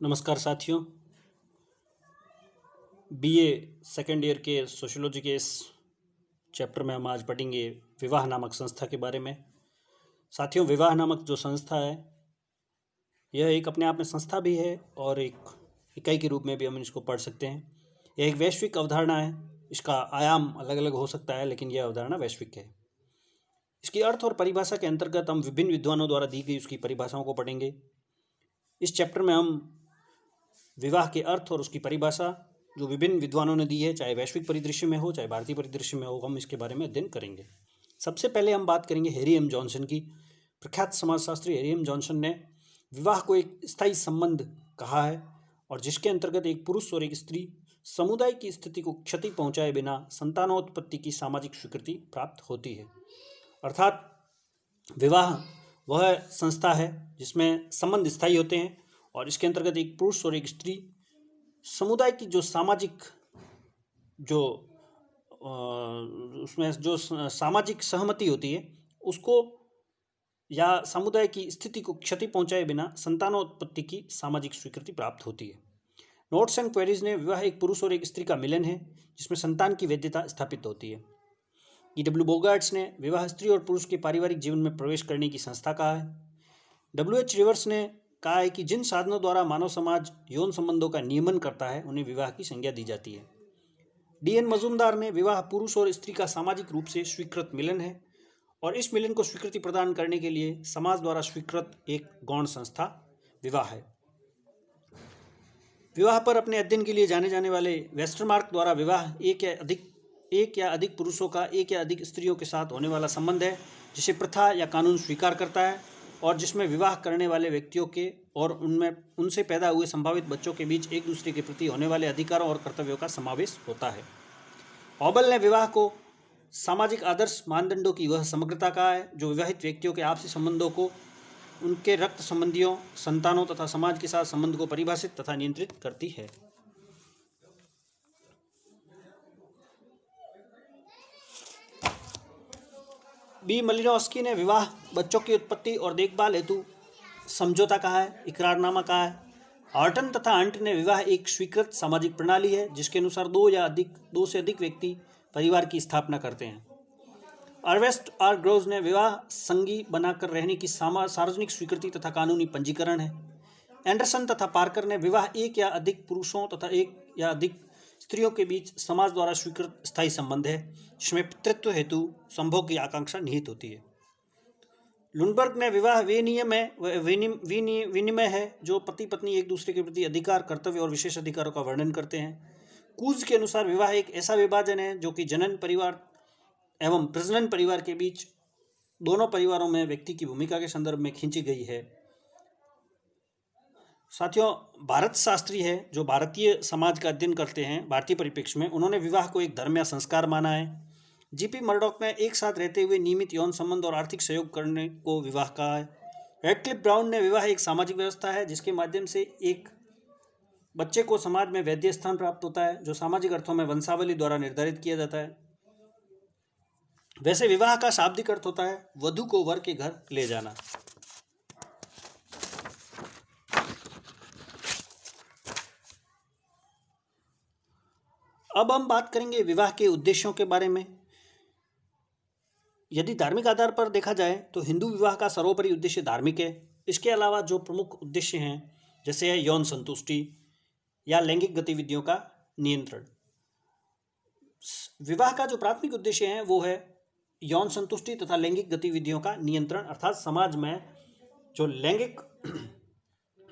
नमस्कार साथियों। BA second year के सोशियोलॉजी के इस चैप्टर में हम आज पढ़ेंगे विवाह नामक संस्था के बारे में। साथियों, विवाह नामक जो संस्था है यह एक अपने आप में संस्था भी है और एक इकाई के रूप में भी हम इसको पढ़ सकते हैं। यह एक वैश्विक अवधारणा है। इसका आयाम अलग अलग हो सकता है, लेकिन यह अवधारणा वैश्विक है। इसकी अर्थ और परिभाषा के अंतर्गत हम विभिन्न विद्वानों द्वारा दी गई उसकी परिभाषाओं को पढ़ेंगे। इस चैप्टर में हम विवाह के अर्थ और उसकी परिभाषा जो विभिन्न विद्वानों ने दी है, चाहे वैश्विक परिदृश्य में हो चाहे भारतीय परिदृश्य में हो, हम इसके बारे में अध्ययन करेंगे। सबसे पहले हम बात करेंगे हैरी एम जॉनसन की। प्रख्यात समाजशास्त्री हैरी एम जॉनसन ने विवाह को एक स्थायी संबंध कहा है और जिसके अंतर्गत एक पुरुष और एक स्त्री समुदाय की स्थिति को क्षति पहुंचाए बिना संतानोत्पत्ति की सामाजिक स्वीकृति प्राप्त होती है। अर्थात विवाह वह संस्था है जिसमें संबंध स्थायी होते हैं और इसके अंतर्गत एक पुरुष और एक स्त्री समुदाय की जो सामाजिक उसमें जो सामाजिक सहमति होती है उसको या समुदाय की स्थिति को क्षति पहुंचाए बिना संतानोत्पत्ति की सामाजिक स्वीकृति प्राप्त होती है। नोट्स एंड क्वेरीज ने विवाह एक पुरुष और एक स्त्री का मिलन है जिसमें संतान की वैधता स्थापित होती है। E.W. बोगार्ट्स ने विवाह स्त्री और पुरुष के पारिवारिक जीवन में प्रवेश करने की संस्था कहा है। W.H. रिवर्स ने कहा है कि जिन साधनों द्वारा मानव समाज यौन संबंधों का नियमन करता है उन्हें विवाह की संज्ञा दी जाती है। D.N. मजूमदार ने विवाह पुरुष और स्त्री का सामाजिक रूप से स्वीकृत मिलन है और इस मिलन को स्वीकृति प्रदान करने के लिए समाज द्वारा स्वीकृत एक गौण संस्था विवाह है। विवाह पर अपने अध्ययन के लिए जाने जाने वाले वेस्टरमार्क द्वारा विवाह एक या अधिक पुरुषों का एक या अधिक स्त्रियों के साथ होने वाला संबंध है जिसे प्रथा या कानून स्वीकार करता है और जिसमें विवाह करने वाले व्यक्तियों के और उनसे पैदा हुए संभावित बच्चों के बीच एक दूसरे के प्रति होने वाले अधिकारों और कर्तव्यों का समावेश होता है। हॉबल ने विवाह को सामाजिक आदर्श मानदंडों की वह समग्रता कहा है जो विवाहित व्यक्तियों के आपसी संबंधों को उनके रक्त संबंधियों, संतानों तथा समाज के साथ संबंध को परिभाषित तथा नियंत्रित करती है। बी मलिनोव्स्की ने विवाह बच्चों की उत्पत्ति और देखभाल हेतु समझौता कहा है, इकरारनामा कहा है। हार्टन तथा हंट ने विवाह एक स्वीकृत सामाजिक प्रणाली है जिसके अनुसार दो से अधिक व्यक्ति परिवार की स्थापना करते हैं। अर्वेस्ट आर ग्रोव्स ने विवाह संगी बनाकर रहने की सार्वजनिक स्वीकृति तथा कानूनी पंजीकरण है। एंडरसन तथा पार्कर ने विवाह एक या अधिक पुरुषों तथा एक या अधिक स्त्रियों के बीच समाज द्वारा स्वीकृत स्थायी संबंध है जिसमें पितृत्व हेतु संभोग की आकांक्षा निहित होती है। लुंडबर्ग ने विवाह विनिमय है जो पति पत्नी एक दूसरे के प्रति अधिकार, कर्तव्य और विशेष अधिकारों का वर्णन करते हैं। कूज के अनुसार विवाह एक ऐसा विभाजन है जो कि जनन परिवार एवं प्रजनन परिवार के बीच दोनों परिवारों में व्यक्ति की भूमिका के संदर्भ में खींची गई है। साथियों, भारत शास्त्री है जो भारतीय समाज का अध्ययन करते हैं भारतीय परिप्रेक्ष्य में, उन्होंने विवाह को एक धर्म या संस्कार माना है। जीपी मर्डॉक ने एक साथ रहते हुए नियमित यौन संबंध और आर्थिक सहयोग करने को विवाह कहा है। रैडक्लिफ ब्राउन ने विवाह एक सामाजिक व्यवस्था है जिसके माध्यम से एक बच्चे को समाज में वैध स्थान प्राप्त होता है जो सामाजिक अर्थों में वंशावली द्वारा निर्धारित किया जाता है। वैसे विवाह का शाब्दिक अर्थ होता है वधू को वर के घर ले जाना। अब हम बात करेंगे विवाह के उद्देश्यों के बारे में। यदि धार्मिक आधार पर देखा जाए तो हिंदू विवाह का सर्वोपरि उद्देश्य धार्मिक है। इसके अलावा जो प्रमुख उद्देश्य हैं जैसे है यौन संतुष्टि या लैंगिक गतिविधियों का नियंत्रण। विवाह का जो प्राथमिक उद्देश्य है वो है यौन संतुष्टि तथा लैंगिक गतिविधियों का नियंत्रण, अर्थात समाज में जो लैंगिक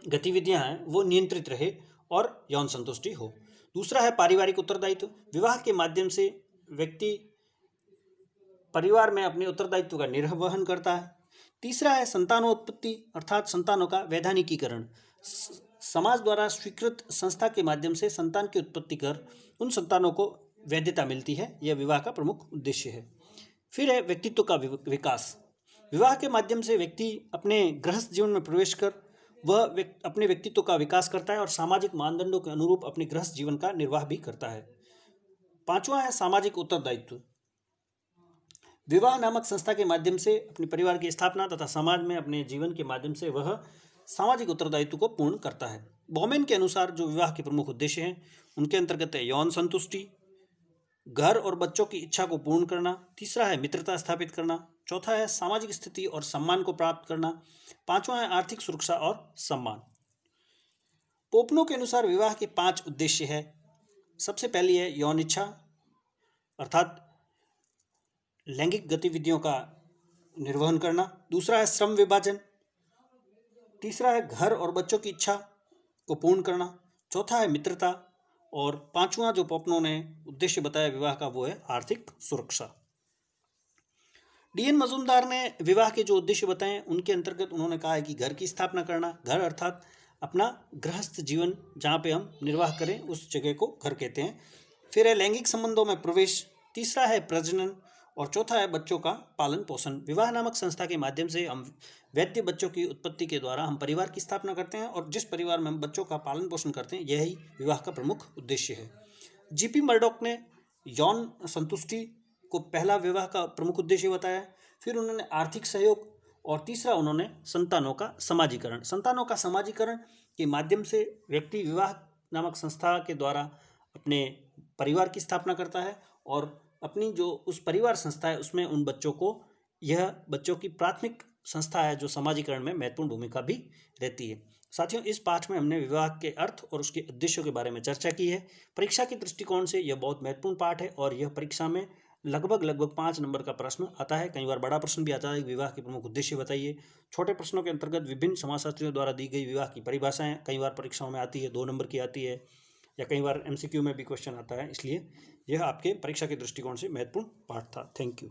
गतिविधियां हैं वो नियंत्रित रहे और यौन संतुष्टि हो। दूसरा है पारिवारिक उत्तरदायित्व। विवाह के माध्यम से व्यक्ति परिवार में अपने उत्तरदायित्व का निर्वहन करता है। तीसरा है संतानोत्पत्ति, अर्थात संतानों का वैधानिकीकरण। समाज द्वारा स्वीकृत संस्था के माध्यम से संतान की उत्पत्ति कर उन संतानों को वैधता मिलती है, यह विवाह का प्रमुख उद्देश्य है। फिर है व्यक्तित्व का विकास। विवाह के माध्यम से व्यक्ति अपने गृहस्थ जीवन में प्रवेश कर वह अपने व्यक्तित्व का विकास करता है और सामाजिक मानदंडों के अनुरूप अपने गृहस्थ जीवन का निर्वाह भी करता है। पांचवा है सामाजिक उत्तरदायित्व। विवाह नामक संस्था के माध्यम से अपने परिवार की स्थापना तथा समाज में अपने जीवन के माध्यम से वह सामाजिक उत्तरदायित्व को पूर्ण करता है। बॉमेन के अनुसार जो विवाह के प्रमुख उद्देश्य हैं उनके अंतर्गत है यौन संतुष्टि, घर और बच्चों की इच्छा को पूर्ण करना, तीसरा है मित्रता स्थापित करना, चौथा है सामाजिक स्थिति और सम्मान को प्राप्त करना, पांचवा है आर्थिक सुरक्षा और सम्मान। पोपनों के अनुसार विवाह के 5 उद्देश्य है। सबसे पहली है यौन इच्छा अर्थात लैंगिक गतिविधियों का निर्वहन करना, दूसरा है श्रम विभाजन, तीसरा है घर और बच्चों की इच्छा को पूर्ण करना, चौथा है मित्रता और पांचवा जो पोपनों ने उद्देश्य बताया विवाह का वो है आर्थिक सुरक्षा। डीएन मजूमदार ने विवाह के जो उद्देश्य बताए उनके अंतर्गत उन्होंने कहा है कि घर की स्थापना करना, घर अर्थात अपना गृहस्थ जीवन जहाँ पे हम निर्वाह करें उस जगह को घर कहते हैं, फिर है लैंगिक संबंधों में प्रवेश, तीसरा है प्रजनन और चौथा है बच्चों का पालन पोषण। विवाह नामक संस्था के माध्यम से हम वैद्य बच्चों की उत्पत्ति के द्वारा हम परिवार की स्थापना करते हैं और जिस परिवार में हम बच्चों का पालन पोषण करते हैं यही विवाह का प्रमुख उद्देश्य है। जीपी मर्डॉक ने यौन संतुष्टि को पहला विवाह का प्रमुख उद्देश्य बताया, फिर उन्होंने आर्थिक सहयोग और तीसरा उन्होंने संतानों का समाजीकरण के माध्यम से व्यक्ति विवाह नामक संस्था के द्वारा अपने परिवार की स्थापना करता है और अपनी जो उस परिवार संस्था है उसमें उन बच्चों को, यह बच्चों की प्राथमिक संस्था है जो समाजीकरण में महत्वपूर्ण भूमिका भी रहती है। साथियों, इस पाठ में हमने विवाह के अर्थ और उसके उद्देश्यों के बारे में चर्चा की है। परीक्षा के दृष्टिकोण से यह बहुत महत्वपूर्ण पाठ है और यह परीक्षा में लगभग 5 नंबर का प्रश्न आता है। कई बार बड़ा प्रश्न भी आता है, विवाह के प्रमुख उद्देश्य बताइए। छोटे प्रश्नों के अंतर्गत विभिन्न समाजशास्त्रियों द्वारा दी गई विवाह की परिभाषाएं कई बार परीक्षाओं में आती है, 2 नंबर की आती है या कई बार MCQ में भी क्वेश्चन आता है, इसलिए यह आपके परीक्षा के दृष्टिकोण से महत्वपूर्ण पाठ था। Thank you.